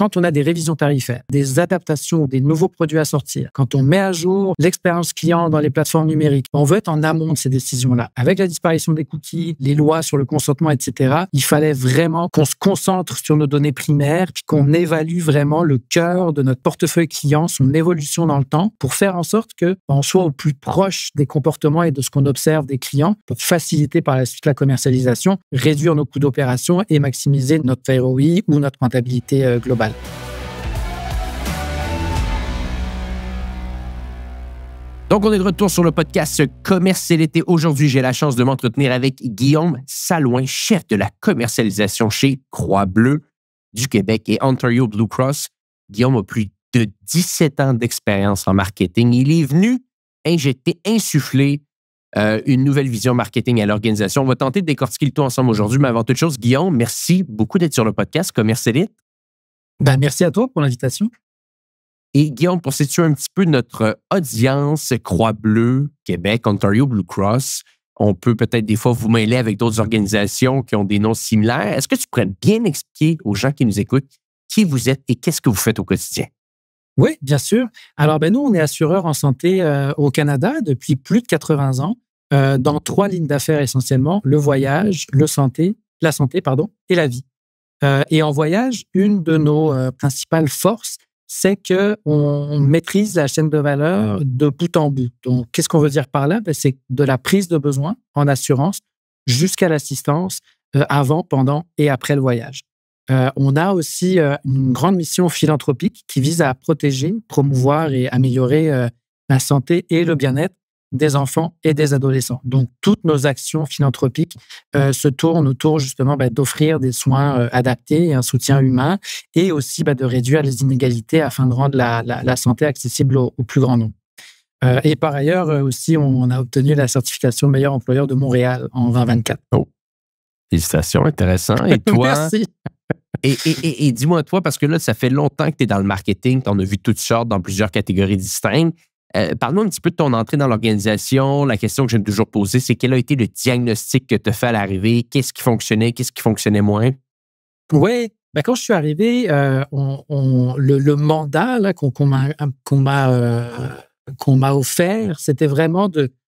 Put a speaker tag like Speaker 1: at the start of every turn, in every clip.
Speaker 1: quand on a des révisions tarifaires, des adaptations, des nouveaux produits à sortir, quand on met à jour l'expérience client dans les plateformes numériques, on veut être en amont de ces décisions-là. Avec la disparition des cookies, les lois sur le consentement, etc., il fallait vraiment qu'on se concentre sur nos données primaires puis qu'on évalue vraiment le cœur de notre portefeuille client, son évolution dans le temps, pour faire en sorte qu'on soit au plus proche des comportements et de ce qu'on observe des clients pour faciliter par la suite la commercialisation, réduire nos coûts d'opération et maximiser notre ROI ou notre rentabilité globale.
Speaker 2: Donc, on est de retour sur le podcast Commercialité. Aujourd'hui, j'ai la chance de m'entretenir avec Guillaume Salouin, chef de la commercialisation chez Croix-Bleue du Québec et Ontario Blue Cross. Guillaume a plus de 17 ans d'expérience en marketing. Il est venu insuffler une nouvelle vision marketing à l'organisation. On va tenter de décortiquer le tout ensemble aujourd'hui, mais avant toute chose, Guillaume, merci beaucoup d'être sur le podcast Commercialité.
Speaker 1: Merci à toi pour l'invitation.
Speaker 2: Et Guillaume, pour situer un petit peu notre audience Croix-Bleue, Québec, Ontario Blue Cross, on peut peut-être des fois vous mêler avec d'autres organisations qui ont des noms similaires. Est-ce que tu pourrais bien expliquer aux gens qui nous écoutent qui vous êtes et qu'est-ce que vous faites au quotidien?
Speaker 1: Oui, bien sûr. Alors, nous, on est assureur en santé au Canada depuis plus de 80 ans, dans 3 lignes d'affaires essentiellement, le voyage, la santé, et la vie. Et en voyage, une de nos principales forces, c'est qu'on maîtrise la chaîne de valeur de bout en bout. Donc, qu'est-ce qu'on veut dire par là? C'est de la prise de besoin en assurance jusqu'à l'assistance avant, pendant et après le voyage. On a aussi une grande mission philanthropique qui vise à protéger, promouvoir et améliorer la santé et le bien-être des enfants et des adolescents. Donc, toutes nos actions philanthropiques se tournent autour justement d'offrir des soins adaptés et un soutien humain et aussi de réduire les inégalités afin de rendre la santé accessible au plus grand nombre. Et par ailleurs aussi, on a obtenu la certification meilleur employeur de Montréal en 2024.
Speaker 2: Oh, félicitations, intéressant. Et toi?
Speaker 1: Merci.
Speaker 2: Et dis-moi, toi, parce que là, ça fait longtemps que tu es dans le marketing, tu en as vu toutes sortes dans plusieurs catégories distinctes. Parle-nous un petit peu de ton entrée dans l'organisation. La question que j'aime toujours poser, c'est quel a été le diagnostic que tu as fait à l'arrivée? Qu'est-ce qui fonctionnait moins?
Speaker 1: Oui, quand je suis arrivé, le mandat là, qu'on m'a offert, c'était vraiment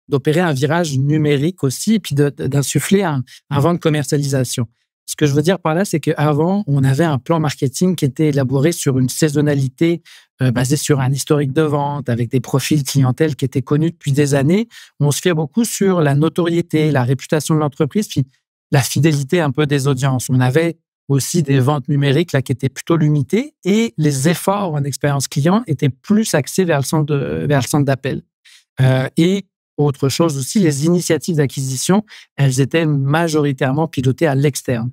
Speaker 1: d'opérer un virage numérique aussi et puis d'insuffler un vent de commercialisation. Ce que je veux dire par là, c'est qu'avant, on avait un plan marketing qui était élaboré sur une saisonnalité basée sur un historique de vente, avec des profils clientèle qui étaient connus depuis des années. On se fiait beaucoup sur la notoriété, la réputation de l'entreprise, puis la fidélité un peu des audiences. On avait aussi des ventes numériques là, qui étaient plutôt limitées et les efforts en expérience client étaient plus axés vers le centre d'appel. Et autre chose aussi, les initiatives d'acquisition, elles étaient majoritairement pilotées à l'externe.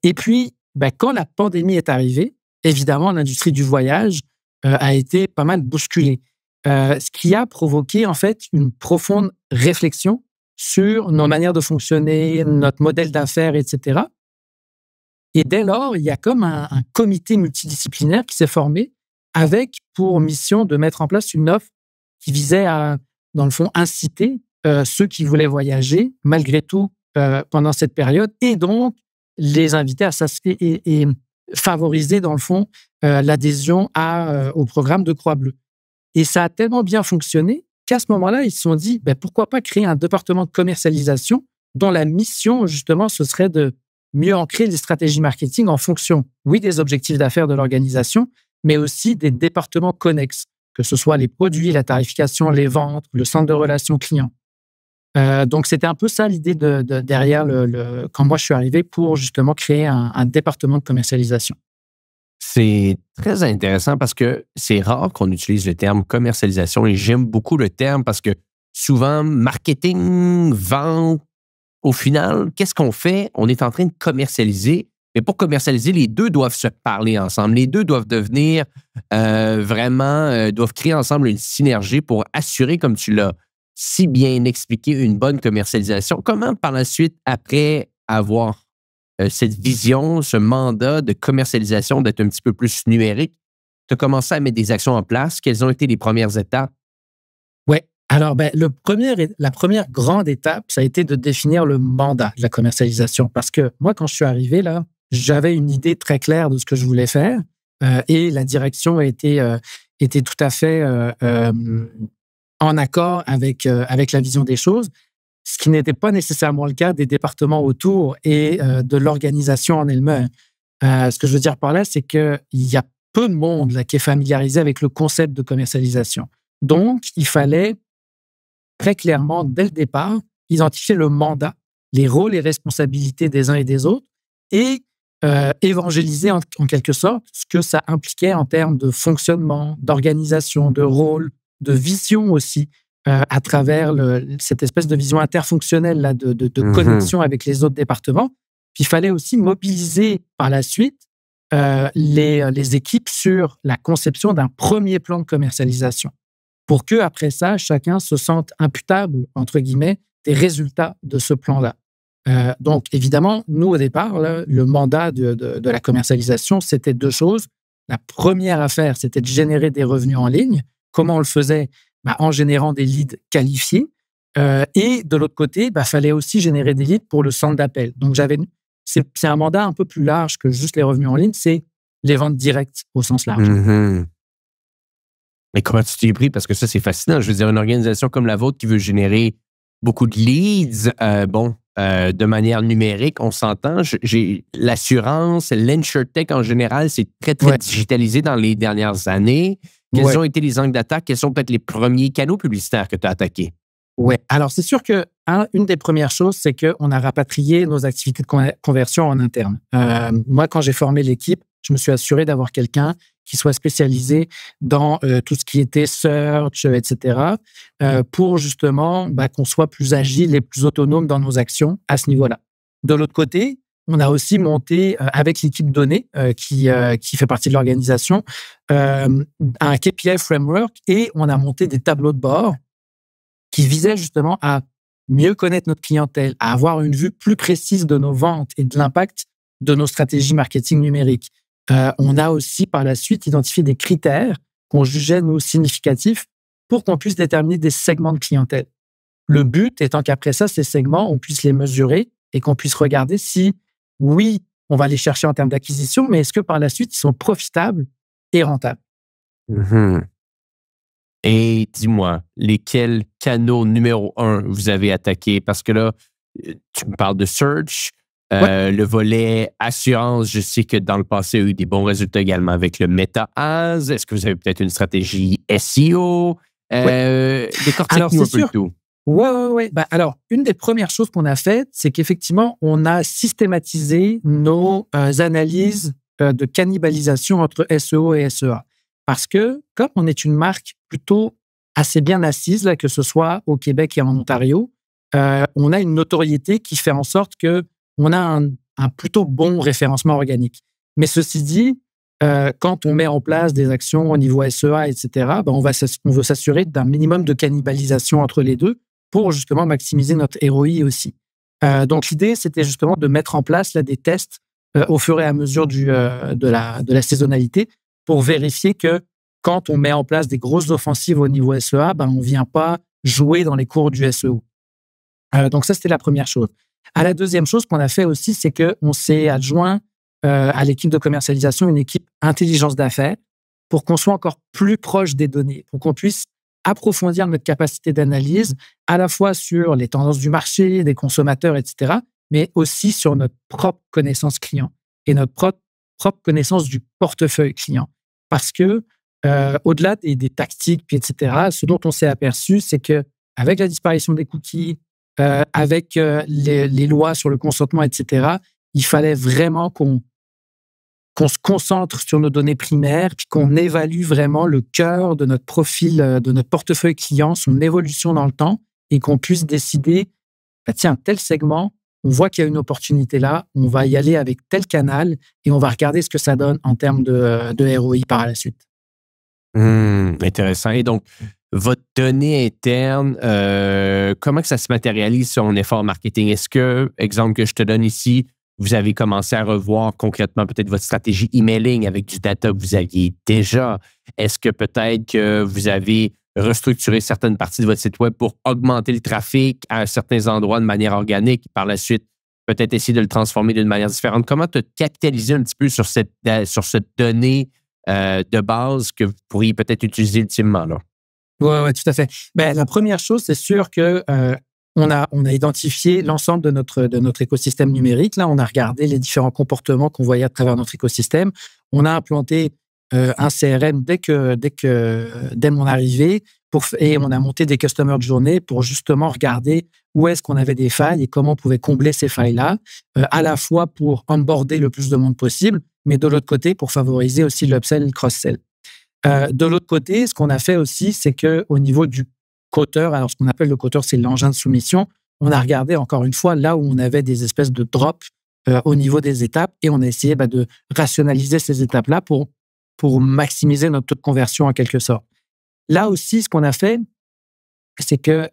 Speaker 1: Et puis, quand la pandémie est arrivée, évidemment, l'industrie du voyage a été pas mal bousculée. Ce qui a provoqué, en fait, une profonde réflexion sur nos manières de fonctionner, notre modèle d'affaires, etc. Et dès lors, il y a comme un comité multidisciplinaire qui s'est formé avec pour mission de mettre en place une offre qui visait à, dans le fond, inciter ceux qui voulaient voyager, malgré tout, pendant cette période, et donc les inviter à s'inscrire et favoriser, dans le fond, l'adhésion au programme de Croix-Bleue. Et ça a tellement bien fonctionné qu'à ce moment-là, ils se sont dit, pourquoi pas créer un département de commercialisation dont la mission, justement, ce serait de mieux ancrer les stratégies marketing en fonction, oui, des objectifs d'affaires de l'organisation, mais aussi des départements connexes, que ce soit les produits, la tarification, les ventes, le centre de relations clients. Donc, c'était un peu ça l'idée derrière quand moi je suis arrivé pour justement créer un département de commercialisation.
Speaker 2: C'est très intéressant parce que c'est rare qu'on utilise le terme commercialisation et j'aime beaucoup le terme parce que souvent, marketing, vente, au final, qu'est-ce qu'on fait? On est en train de commercialiser, mais pour commercialiser, les deux doivent se parler ensemble. Les deux doivent devenir doivent créer ensemble une synergie pour assurer, comme tu l'as si bien expliqué, une bonne commercialisation. Comment, par la suite, après avoir cette vision, ce mandat de commercialisation, d'être un petit peu plus numérique, tu as commencé à mettre des actions en place? Quelles ont été les premières étapes?
Speaker 1: Oui. Alors, la première grande étape, ça a été de définir le mandat de la commercialisation. Parce que moi, quand je suis arrivé là, j'avais une idée très claire de ce que je voulais faire et la direction était tout à fait en accord avec la vision des choses, ce qui n'était pas nécessairement le cas des départements autour et de l'organisation en elle-même. Ce que je veux dire par là, c'est qu'il y a peu de monde là, qui est familiarisé avec le concept de commercialisation. Donc, il fallait très clairement, dès le départ, identifier le mandat, les rôles et responsabilités des uns et des autres et évangéliser en quelque sorte ce que ça impliquait en termes de fonctionnement, d'organisation, de rôle, de vision aussi, à travers cette espèce de vision interfonctionnelle là, de connexion avec les autres départements. Puis il fallait aussi mobiliser par la suite les équipes sur la conception d'un premier plan de commercialisation pour que après ça, chacun se sente imputable, entre guillemets, des résultats de ce plan-là. Donc, évidemment, nous, au départ, là, le mandat de la commercialisation, c'était deux choses. La première affaire, c'était de générer des revenus en ligne. Comment on le faisait? En générant des leads qualifiés. Et de l'autre côté, fallait aussi générer des leads pour le centre d'appel. Donc, c'est un mandat un peu plus large que juste les revenus en ligne, c'est les ventes directes au sens large.
Speaker 2: Mm-hmm. Mais comment tu t'y es pris? Parce que ça, c'est fascinant. Je veux dire, une organisation comme la vôtre qui veut générer beaucoup de leads, de manière numérique, on s'entend. J'ai l'assurance, l'InsurTech en général, c'est très, très digitalisé dans les dernières années. Quels ont été les angles d'attaque? Quels sont peut-être les premiers canaux publicitaires que tu as attaqués?
Speaker 1: Oui. Alors, c'est sûr que une des premières choses, c'est qu'on a rapatrié nos activités de conversion en interne. Moi, quand j'ai formé l'équipe, je me suis assuré d'avoir quelqu'un qui soit spécialisé dans tout ce qui était search, etc., pour justement qu'on soit plus agile et plus autonome dans nos actions à ce niveau-là. De l'autre côté, on a aussi monté, avec l'équipe donnée qui fait partie de l'organisation, un KPI framework et on a monté des tableaux de bord qui visaient justement à mieux connaître notre clientèle, à avoir une vue plus précise de nos ventes et de l'impact de nos stratégies marketing numériques. On a aussi par la suite identifié des critères qu'on jugeait nous significatifs pour qu'on puisse déterminer des segments de clientèle. Le but étant qu'après ça, ces segments, on puisse les mesurer et qu'on puisse regarder si, oui, on va les chercher en termes d'acquisition, mais est-ce que par la suite, ils sont profitables et rentables?
Speaker 2: Mm-hmm. Et dis-moi, lesquels canaux numéro 1 vous avez attaqué? Parce que là, tu me parles de search, le volet assurance. Je sais que dans le passé, il y a eu des bons résultats également avec le Meta Ads. Est-ce que vous avez peut-être une stratégie SEO? Décortique-nous un peu le tout.
Speaker 1: Oui. Alors, une des premières choses qu'on a faites, c'est qu'effectivement, on a systématisé nos analyses de cannibalisation entre SEO et SEA. Parce que, comme on est une marque plutôt assez bien assise, là, que ce soit au Québec et en Ontario, on a une notoriété qui fait en sorte qu'on a un plutôt bon référencement organique. Mais ceci dit, quand on met en place des actions au niveau SEA, etc., on veut s'assurer d'un minimum de cannibalisation entre les deux pour justement maximiser notre ROI aussi. Donc, l'idée, c'était justement de mettre en place là, des tests au fur et à mesure de la saisonnalité pour vérifier que quand on met en place des grosses offensives au niveau SEA, on ne vient pas jouer dans les cours du SEO. Donc ça, c'était la première chose. La deuxième chose qu'on a fait aussi, c'est qu'on s'est adjoint à l'équipe de commercialisation une équipe intelligence d'affaires pour qu'on soit encore plus proche des données, pour qu'on puisse approfondir notre capacité d'analyse à la fois sur les tendances du marché, des consommateurs, etc., mais aussi sur notre propre connaissance client et notre propre connaissance du portefeuille client. Parce que, au-delà des tactiques, puis etc., ce dont on s'est aperçu, c'est qu'avec la disparition des cookies, avec les lois sur le consentement, etc., il fallait vraiment qu'on se concentre sur nos données primaires, puis qu'on évalue vraiment le cœur de notre profil, de notre portefeuille client, son évolution dans le temps, et qu'on puisse décider, tiens, tel segment, on voit qu'il y a une opportunité là, on va y aller avec tel canal et on va regarder ce que ça donne en termes de ROI par la suite.
Speaker 2: Intéressant. Et donc, votre donnée interne, comment que ça se matérialise sur un effort marketing? Est-ce que, exemple que je te donne ici, vous avez commencé à revoir concrètement peut-être votre stratégie emailing avec du data que vous aviez déjà? Est-ce que peut-être que vous avez restructuré certaines parties de votre site web pour augmenter le trafic à certains endroits de manière organique? Par la suite, peut-être essayer de le transformer d'une manière différente. Comment tu as capitalisé un petit peu sur cette donnée de base que vous pourriez peut-être utiliser ultimement, là?
Speaker 1: Ouais, tout à fait. Ben, la première chose, c'est sûr que on a identifié l'ensemble de notre écosystème numérique. Là, on a regardé les différents comportements qu'on voyait à travers notre écosystème. On a implanté un CRM dès mon arrivée et on a monté des customer journées pour justement regarder où est-ce qu'on avait des failles et comment on pouvait combler ces failles-là, à la fois pour onboarder le plus de monde possible, mais de l'autre côté, pour favoriser aussi l'upsell et le cross-sell. De l'autre côté, ce qu'on a fait aussi, c'est qu'au niveau du coteur, alors ce qu'on appelle le coteur, c'est l'engin de soumission, on a regardé encore une fois là où on avait des espèces de drops au niveau des étapes et on a essayé de rationaliser ces étapes-là pour maximiser notre taux de conversion en quelque sorte. Là aussi, ce qu'on a fait, c'est que,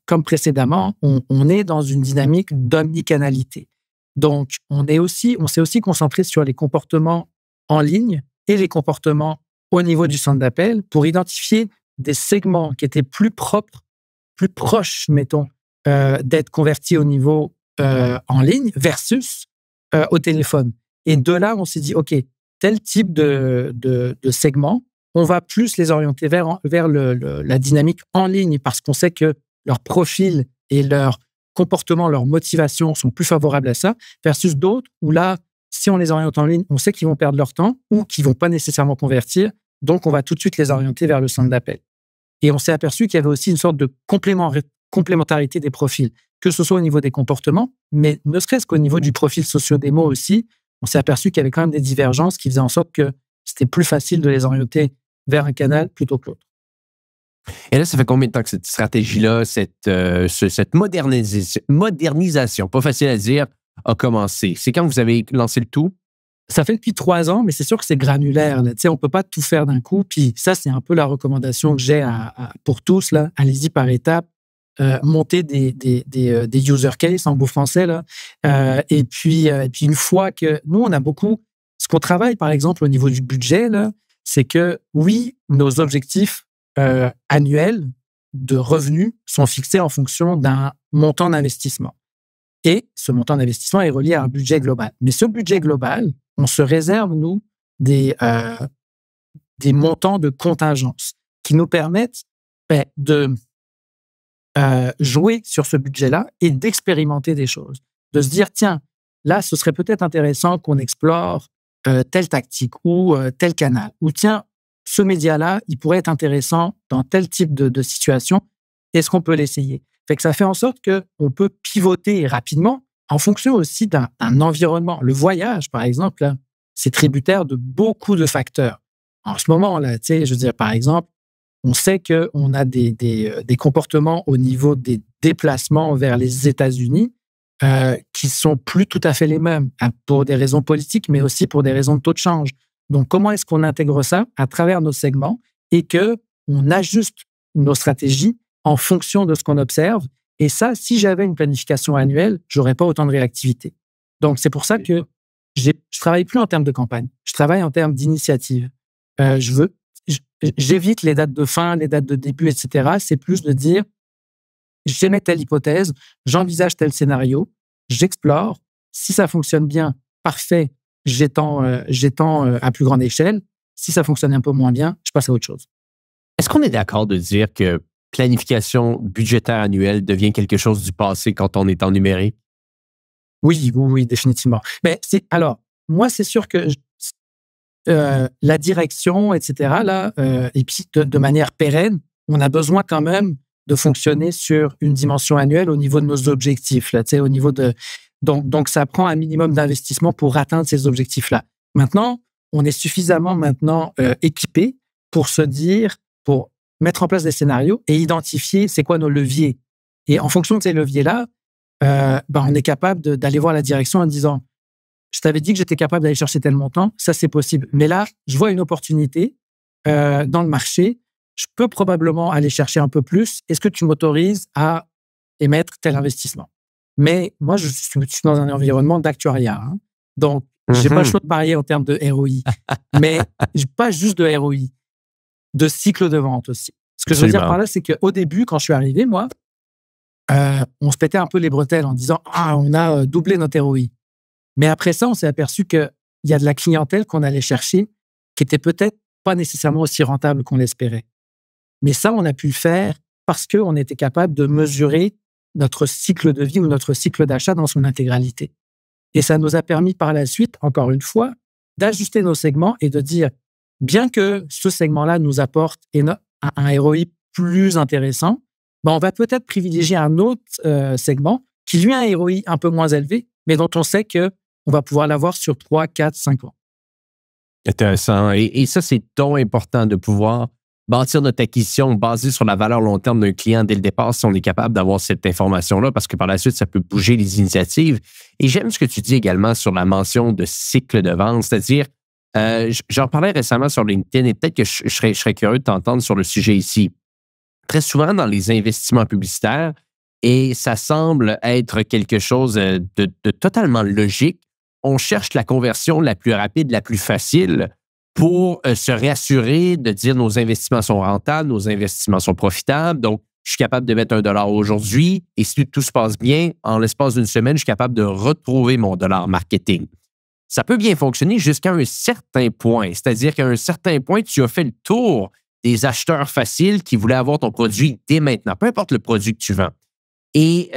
Speaker 1: comme précédemment, on est dans une dynamique d'omnicanalité. Donc, on s'est aussi concentré sur les comportements en ligne et les comportements au niveau du centre d'appel pour identifier des segments qui étaient plus propres, plus proches, mettons, d'être convertis au niveau en ligne versus au téléphone. Et de là, on s'est dit, OK, tel type de segment, on va plus les orienter vers la dynamique en ligne parce qu'on sait que leur profil et leur comportement, leur motivation sont plus favorables à ça, versus d'autres où là, si on les oriente en ligne, on sait qu'ils vont perdre leur temps ou qu'ils vont pas nécessairement convertir. Donc, on va tout de suite les orienter vers le centre d'appel. Et on s'est aperçu qu'il y avait aussi une sorte de complémentarité des profils, que ce soit au niveau des comportements, mais ne serait-ce qu'au niveau du profil socio-démo aussi, on s'est aperçu qu'il y avait quand même des divergences qui faisaient en sorte que c'était plus facile de les orienter vers un canal plutôt que l'autre.
Speaker 2: Et là, ça fait combien de temps que cette stratégie-là, cette modernisation, pas facile à dire, a commencé? C'est quand vous avez lancé le tout?
Speaker 1: Ça fait depuis 3 ans, mais c'est sûr que c'est granulaire. Là. On ne peut pas tout faire d'un coup. Puis ça, c'est un peu la recommandation que j'ai pour tous. Là. Allez-y par étapes. Monter des use cases en beau français. Là. Et puis, une fois que... Nous, on a beaucoup... Ce qu'on travaille, par exemple, au niveau du budget, là, c'est que, oui, nos objectifs annuels de revenus sont fixés en fonction d'un montant d'investissement. Et ce montant d'investissement est relié à un budget global. Mais ce budget global, on se réserve, nous, des montants de contingence qui nous permettent de jouer sur ce budget-là et d'expérimenter des choses. De se dire, tiens, là, ce serait peut-être intéressant qu'on explore telle tactique ou tel canal. Ou tiens, ce média-là, il pourrait être intéressant dans tel type de situation. Est-ce qu'on peut l'essayer? Fait que ça fait en sorte qu'on peut pivoter rapidement en fonction aussi d'un environnement. Le voyage, par exemple, là, c'est tributaire de beaucoup de facteurs. En ce moment, là, je veux dire, par exemple, on sait qu'on a des comportements au niveau des déplacements vers les États-Unis qui sont plus tout à fait les mêmes pour des raisons politiques, mais aussi pour des raisons de taux de change. Donc, comment est-ce qu'on intègre ça à travers nos segments et qu'on ajuste nos stratégies en fonction de ce qu'on observe? Et ça, si j'avais une planification annuelle, j'aurais pas autant de réactivité. Donc, c'est pour ça que je travaille plus en termes de campagne. Je travaille en termes d'initiative. J'évite les dates de fin, les dates de début, etc. C'est plus de dire, j'émets telle hypothèse, j'envisage tel scénario, j'explore. Si ça fonctionne bien, parfait, j'étends à plus grande échelle. Si ça fonctionne un peu moins bien, je passe à autre chose.
Speaker 2: Est-ce qu'on est d'accord de dire que planification budgétaire annuelle devient quelque chose du passé quand on est en numérique?
Speaker 1: Oui, définitivement. Mais alors, moi, c'est sûr que la direction, etc., là, et puis de manière pérenne, on a besoin quand même de fonctionner sur une dimension annuelle au niveau de nos objectifs, là, au niveau de... Donc, ça prend un minimum d'investissement pour atteindre ces objectifs-là. Maintenant, on est suffisamment équipé pour se dire, pour mettre en place des scénarios et identifier c'est quoi nos leviers. Et en fonction de ces leviers-là, on est capable d'aller voir la direction en disant, je t'avais dit que j'étais capable d'aller chercher tel montant, ça c'est possible. Mais là, je vois une opportunité dans le marché, je peux probablement aller chercher un peu plus. Est-ce que tu m'autorises à émettre tel investissement? Mais moi, je suis dans un environnement d'actuariat. Hein. Donc, j'ai pas le choix de parier en termes de ROI. Mais pas juste de ROI, de cycle de vente aussi. Ce que je veux dire par là, c'est qu'au début, quand je suis arrivé, moi, on se pétait un peu les bretelles en disant « Ah, on a doublé notre ROI ». Mais après ça, on s'est aperçu qu'il y a de la clientèle qu'on allait chercher qui était peut-être pas nécessairement aussi rentable qu'on l'espérait. Mais ça, on a pu le faire parce qu'on était capable de mesurer notre cycle de vie ou notre cycle d'achat dans son intégralité. Et ça nous a permis par la suite, encore une fois, d'ajuster nos segments et de dire, bien que ce segment-là nous apporte un ROI plus intéressant, on va peut-être privilégier un autre segment qui, lui, a un ROI un peu moins élevé, mais dont on sait qu'on va pouvoir l'avoir sur 3, 4, 5 ans.
Speaker 2: Intéressant. Et ça, c'est donc important de pouvoir bâtir notre acquisition basée sur la valeur long terme d'un client dès le départ si on est capable d'avoir cette information-là, parce que par la suite, ça peut bouger les initiatives. Et j'aime ce que tu dis également sur la mention de cycle de vente, c'est-à-dire, j'en parlais récemment sur LinkedIn et peut-être que je serais curieux de t'entendre sur le sujet ici. Très souvent, dans les investissements publicitaires, et ça semble être quelque chose de totalement logique, on cherche la conversion la plus rapide, la plus facile pour se réassurer de dire nos investissements sont rentables, nos investissements sont profitables. Donc, je suis capable de mettre $1 aujourd'hui et si tout se passe bien, en l'espace d'une semaine, je suis capable de retrouver mon dollar marketing. Ça peut bien fonctionner jusqu'à un certain point. C'est-à-dire qu'à un certain point, tu as fait le tour des acheteurs faciles qui voulaient avoir ton produit dès maintenant, peu importe le produit que tu vends. Et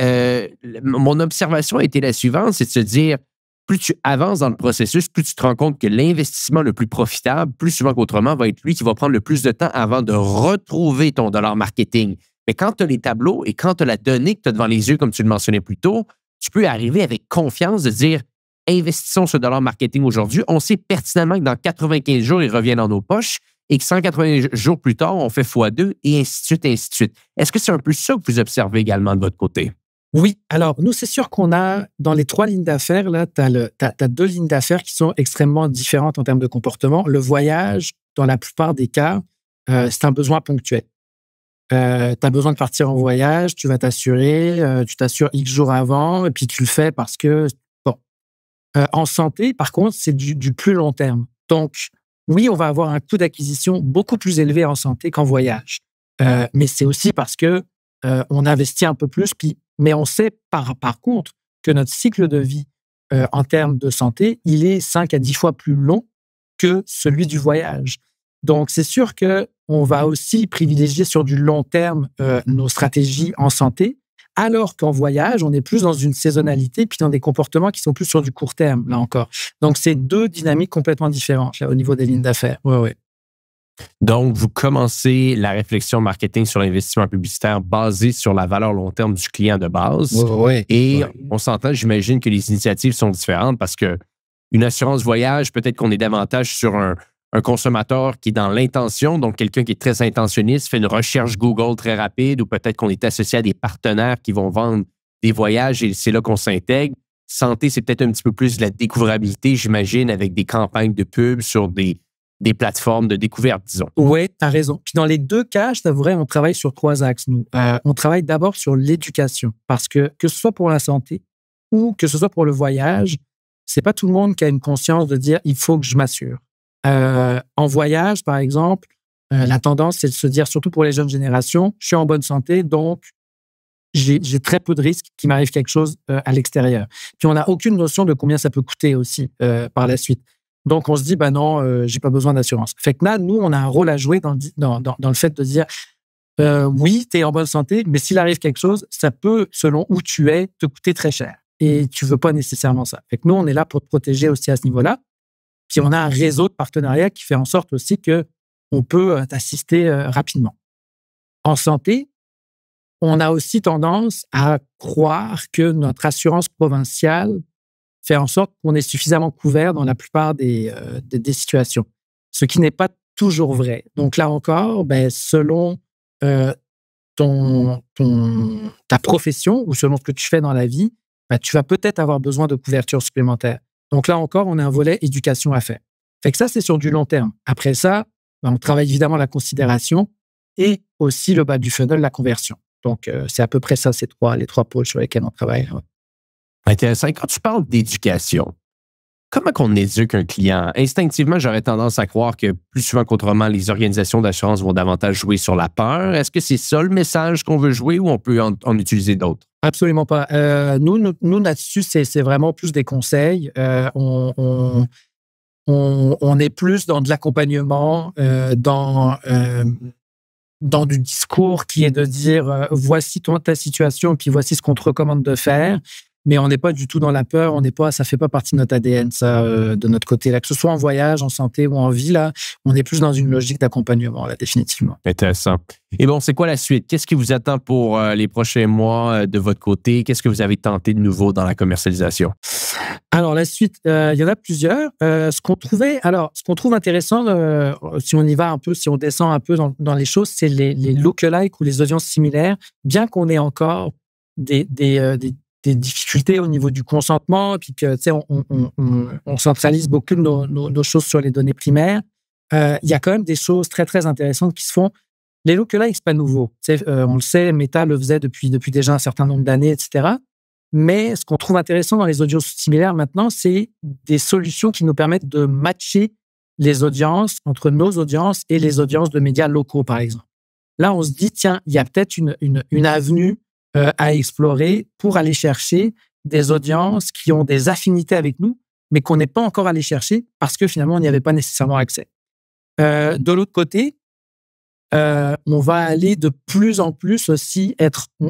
Speaker 2: mon observation a été la suivante, c'est de se dire, plus tu avances dans le processus, plus tu te rends compte que l'investissement le plus profitable, plus souvent qu'autrement, va être lui qui va prendre le plus de temps avant de retrouver ton dollar marketing. Mais quand tu as les tableaux et quand tu as la donnée que tu as devant les yeux, comme tu le mentionnais plus tôt, tu peux arriver avec confiance de dire, investissons ce dollar marketing aujourd'hui. On sait pertinemment que dans 95 jours, il revient dans nos poches et que 180 jours plus tard, on fait x2 et ainsi de suite, ainsi de suite. Est-ce que c'est un peu ça que vous observez également de votre côté?
Speaker 1: Oui, alors nous, c'est sûr qu'on a, dans les 3 lignes d'affaires, là, tu as 2 lignes d'affaires qui sont extrêmement différentes en termes de comportement. Le voyage, dans la plupart des cas, c'est un besoin ponctuel. Tu as besoin de partir en voyage, tu vas t'assurer, tu t'assures X jours avant, et puis tu le fais parce que, bon. En santé, par contre, c'est du plus long terme. Donc, oui, on va avoir un coût d'acquisition beaucoup plus élevé en santé qu'en voyage. Mais c'est aussi parce que on investit un peu plus, mais on sait par contre que notre cycle de vie en termes de santé, il est 5 à 10 fois plus long que celui du voyage. Donc, c'est sûr qu'on va aussi privilégier sur du long terme nos stratégies en santé, alors qu'en voyage, on est plus dans une saisonnalité puis dans des comportements qui sont plus sur du court terme, là encore. Donc, c'est 2 dynamiques complètement différentes là, au niveau des lignes d'affaires. Ouais.
Speaker 2: Donc, vous commencez la réflexion marketing sur l'investissement publicitaire basée sur la valeur long terme du client de base. Et on s'entend, j'imagine que les initiatives sont différentes parce que une assurance voyage, peut-être qu'on est davantage sur un consommateur qui est dans l'intention, donc quelqu'un qui est très intentionniste, fait une recherche Google très rapide ou peut-être qu'on est associé à des partenaires qui vont vendre des voyages et c'est là qu'on s'intègre. Santé, c'est peut-être un petit peu plus de la découvrabilité, j'imagine, avec des campagnes de pub sur des plateformes de découverte, disons.
Speaker 1: Oui, tu as raison. Puis dans les 2 cas, je t'avouerais, on travaille sur 3 axes, nous. On travaille d'abord sur l'éducation parce que ce soit pour la santé ou que ce soit pour le voyage, c'est pas tout le monde qui a une conscience de dire « il faut que je m'assure ». En voyage, par exemple, la tendance, c'est de se dire, surtout pour les jeunes générations, je suis en bonne santé, donc j'ai très peu de risques qu'il m'arrive quelque chose à l'extérieur. Puis on n'a aucune notion de combien ça peut coûter aussi par la suite. Donc, on se dit, non, j'ai pas besoin d'assurance. Fait que là, nous, on a un rôle à jouer dans le fait de dire, oui, tu es en bonne santé, mais s'il arrive quelque chose, ça peut, selon où tu es, te coûter très cher. Et tu veux pas nécessairement ça. Fait que nous, on est là pour te protéger aussi à ce niveau-là. Puis, on a un réseau de partenariats qui fait en sorte aussi qu'on peut t'assister rapidement. En santé, on a aussi tendance à croire que notre assurance provinciale fait en sorte qu'on est suffisamment couvert dans la plupart des situations, ce qui n'est pas toujours vrai. Donc là encore, selon ta profession ou selon ce que tu fais dans la vie, tu vas peut-être avoir besoin de couverture supplémentaire. Donc là encore, on a un volet éducation à faire. Fait que ça, c'est sur du long terme. Après ça, on travaille évidemment la considération et aussi le bas du funnel, la conversion. Donc, c'est à peu près ça, les trois pôles sur lesquels on travaille. Ouais.
Speaker 2: Intéressant. Quand tu parles d'éducation, comment qu'on éduque un client? Instinctivement, j'aurais tendance à croire que plus souvent qu'autrement, les organisations d'assurance vont davantage jouer sur la peur. Est-ce que c'est ça le message qu'on veut jouer ou on peut en utiliser d'autres?
Speaker 1: Absolument pas. Nous là-dessus, c'est vraiment plus des conseils. On est plus dans de l'accompagnement, dans du discours qui est de dire voici ta situation, puis voici ce qu'on te recommande de faire. Mais on n'est pas du tout dans la peur, ça fait pas partie de notre ADN, ça, de notre côté. Là, que ce soit en voyage, en santé ou en vie, là, on est plus dans une logique d'accompagnement, là, définitivement.
Speaker 2: Intéressant. Et bon, c'est quoi la suite? Qu'est-ce qui vous attend pour les prochains mois de votre côté? Qu'est-ce que vous avez tenté de nouveau dans la commercialisation?
Speaker 1: Alors, la suite, il y en a plusieurs. Ce qu'on trouve intéressant, si on y va un peu, si on descend un peu dans les choses, c'est les lookalikes ou les audiences similaires, bien qu'on ait encore des difficultés au niveau du consentement, puis que, tu sais, on centralise beaucoup de nos choses sur les données primaires. Il y a quand même des choses très, très intéressantes qui se font. Les lookalikes, c'est pas nouveau. On le sait, Meta le faisait depuis déjà un certain nombre d'années, etc. Mais ce qu'on trouve intéressant dans les audiences similaires maintenant, c'est des solutions qui nous permettent de matcher les audiences entre nos audiences et les audiences de médias locaux, par exemple. Là, on se dit, tiens, il y a peut-être une avenue à explorer pour aller chercher des audiences qui ont des affinités avec nous, mais qu'on n'est pas encore allé chercher parce que finalement, on n'y avait pas nécessairement accès. De l'autre côté, on va aller de plus en plus aussi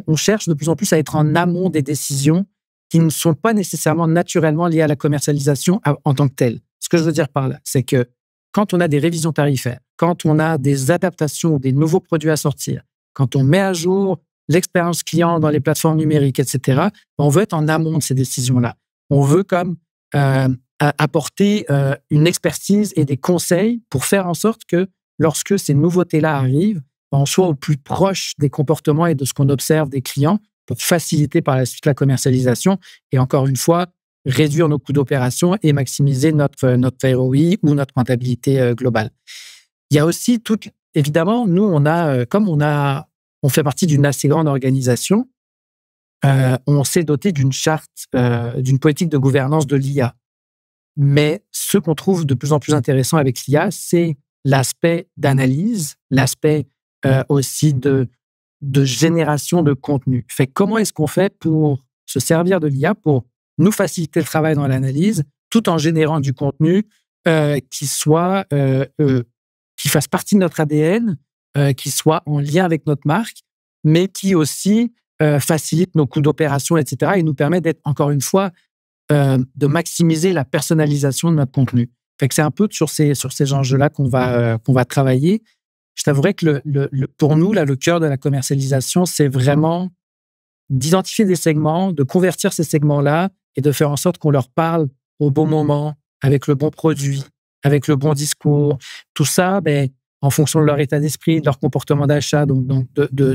Speaker 1: on cherche de plus en plus à être en amont des décisions qui ne sont pas nécessairement naturellement liées à la commercialisation en tant que telle. Ce que je veux dire par là, c'est que quand on a des révisions tarifaires, quand on a des adaptations, des nouveaux produits à sortir, quand on met à jour l'expérience client dans les plateformes numériques, etc., on veut être en amont de ces décisions-là. On veut comme apporter une expertise et des conseils pour faire en sorte que lorsque ces nouveautés-là arrivent, on soit au plus proche des comportements et de ce qu'on observe des clients pour faciliter par la suite la commercialisation et encore une fois, réduire nos coûts d'opération et maximiser notre ROI ou notre rentabilité globale. Il y a aussi évidemment, nous, on fait partie d'une assez grande organisation. On s'est doté d'une charte, d'une politique de gouvernance de l'IA. Mais ce qu'on trouve de plus en plus intéressant avec l'IA, c'est l'aspect d'analyse, l'aspect aussi de génération de contenu. Fait comment est-ce qu'on fait pour se servir de l'IA pour nous faciliter le travail dans l'analyse, tout en générant du contenu qui fasse partie de notre ADN, qui soit en lien avec notre marque, mais qui aussi facilite nos coûts d'opération, etc., et nous permet d'être, encore une fois, de maximiser la personnalisation de notre contenu. Fait que c'est un peu sur ces enjeux-là qu'on va travailler. Je t'avouerais que pour nous, là, le cœur de la commercialisation, c'est vraiment d'identifier des segments, de convertir ces segments-là et de faire en sorte qu'on leur parle au bon moment, avec le bon produit, avec le bon discours. Tout ça, en fonction de leur état d'esprit, de leur comportement d'achat, donc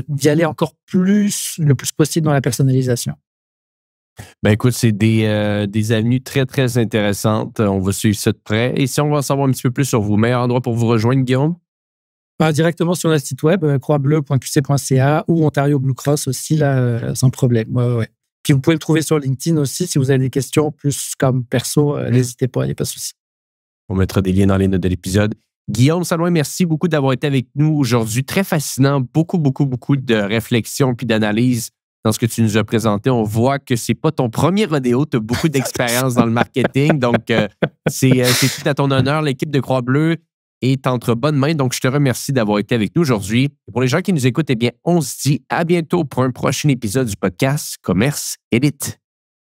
Speaker 1: d'y aller encore le plus possible dans la personnalisation.
Speaker 2: Écoute, c'est des avenues très, très intéressantes. On va suivre ça de près. Et si on va en savoir un petit peu plus sur vous, meilleur endroit pour vous rejoindre, Guillaume?
Speaker 1: Directement sur notre site web, croixbleu.qc.ca ou Ontario Blue Cross aussi, là, sans problème. Ouais. Puis vous pouvez le trouver sur LinkedIn aussi. Si vous avez des questions plus comme perso, n'hésitez pas, il n'y a pas de souci.
Speaker 2: On mettra des liens dans les notes de l'épisode. Guillaume Salouin, merci beaucoup d'avoir été avec nous aujourd'hui. Très fascinant. Beaucoup, beaucoup, beaucoup de réflexion puis d'analyse dans ce que tu nous as présenté. On voit que c'est pas ton premier rodéo. Tu as beaucoup d'expérience dans le marketing. Donc, c'est tout à ton honneur. L'équipe de Croix-Bleu est entre bonnes mains. Donc, je te remercie d'avoir été avec nous aujourd'hui. Et pour les gens qui nous écoutent, on se dit à bientôt pour un prochain épisode du podcast Commerce Élite.